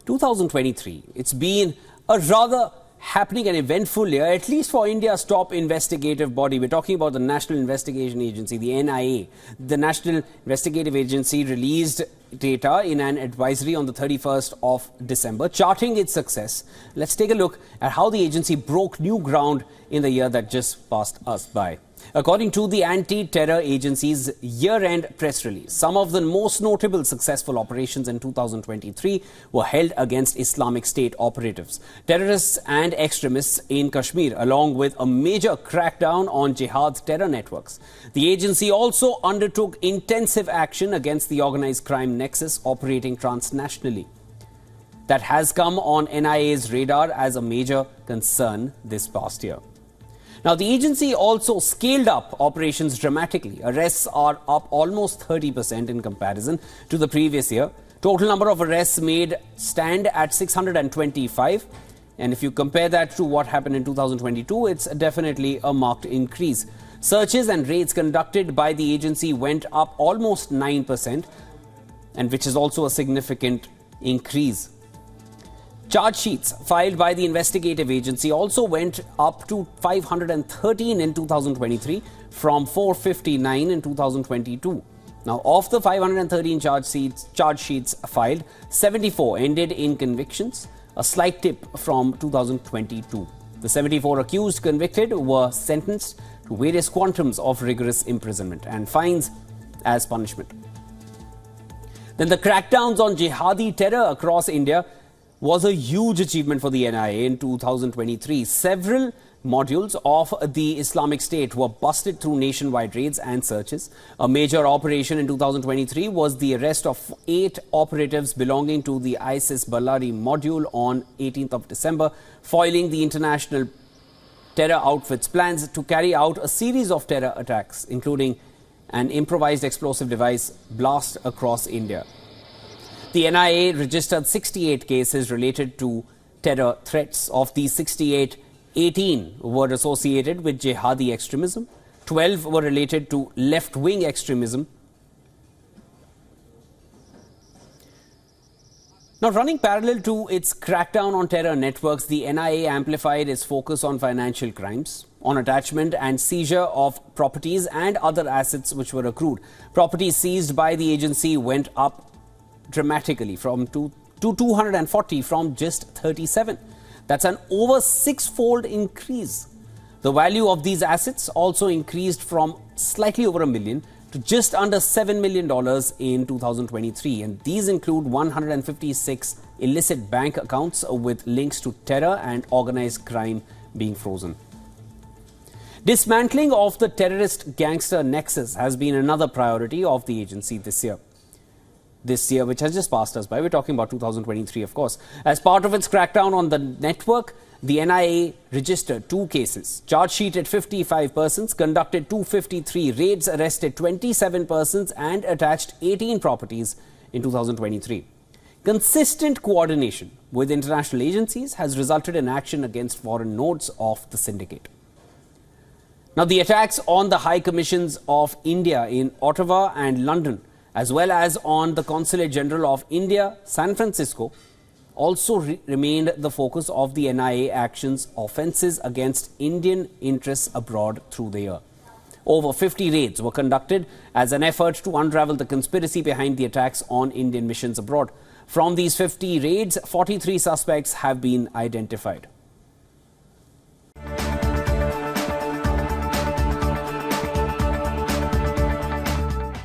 2023, it's been a rather happening and eventful year, at least for India's top investigative body. We're talking about the National Investigation Agency, the NIA. The National Investigative Agency released data in an advisory on the 31st of December, charting its success. Let's take a look at how the agency broke new ground in the year that just passed us by. According to the Anti-Terror Agency's year-end press release, some of the most notable successful operations in 2023 were held against Islamic State operatives, terrorists and extremists in Kashmir, along with a major crackdown on jihad terror networks. The agency also undertook intensive action against the organized crime nexus operating transnationally. That has come on NIA's radar as a major concern this past year. Now, the agency also scaled up operations dramatically. Arrests are up almost 30% in comparison to the previous year. Total number of arrests made stand at 625. And if you compare that to what happened in 2022, it's definitely a marked increase. Searches and raids conducted by the agency went up almost 9%, and which is also a significant increase. Charge sheets filed by the investigative agency also went up to 513 in 2023 from 459 in 2022. Now, of the 513 charge sheets filed, 74 ended in convictions, a slight dip from 2022. The 74 accused convicted were sentenced to various quantums of rigorous imprisonment and fines as punishment. Then the crackdowns on jihadi terror across India was a huge achievement for the NIA in 2023. Several modules of the Islamic State were busted through nationwide raids and searches. A major operation in 2023 was the arrest of 8 operatives belonging to the ISIS Ballari module on 18th of December, foiling the international terror outfit's plans to carry out a series of terror attacks, including an improvised explosive device blast across India. The NIA registered 68 cases related to terror threats. Of these 68, 18 were associated with jihadi extremism, 12 were related to left-wing extremism. Now, running parallel to its crackdown on terror networks, the NIA amplified its focus on financial crimes, on attachment and seizure of properties and other assets which were accrued. Properties seized by the agency went up dramatically from 240 from just 37. That's an over 6-fold increase. The value of these assets also increased from slightly over $1 million to just under $7 million in 2023. And these include 156 illicit bank accounts with links to terror and organized crime being frozen. Dismantling of the terrorist gangster nexus has been another priority of the agency this year, which has just passed us by. We're talking about 2023, of course. As part of its crackdown on the network, the NIA registered 2 cases, charge sheeted 55 persons, conducted 253 raids, arrested 27 persons and attached 18 properties in 2023. Consistent coordination with international agencies has resulted in action against foreign nodes of the syndicate. Now, the attacks on the High Commissions of India in Ottawa and London, as well as on the Consulate General of India, San Francisco, also remained the focus of the NIA action's offences against Indian interests abroad through the year. Over 50 raids were conducted as an effort to unravel the conspiracy behind the attacks on Indian missions abroad. From these 50 raids, 43 suspects have been identified.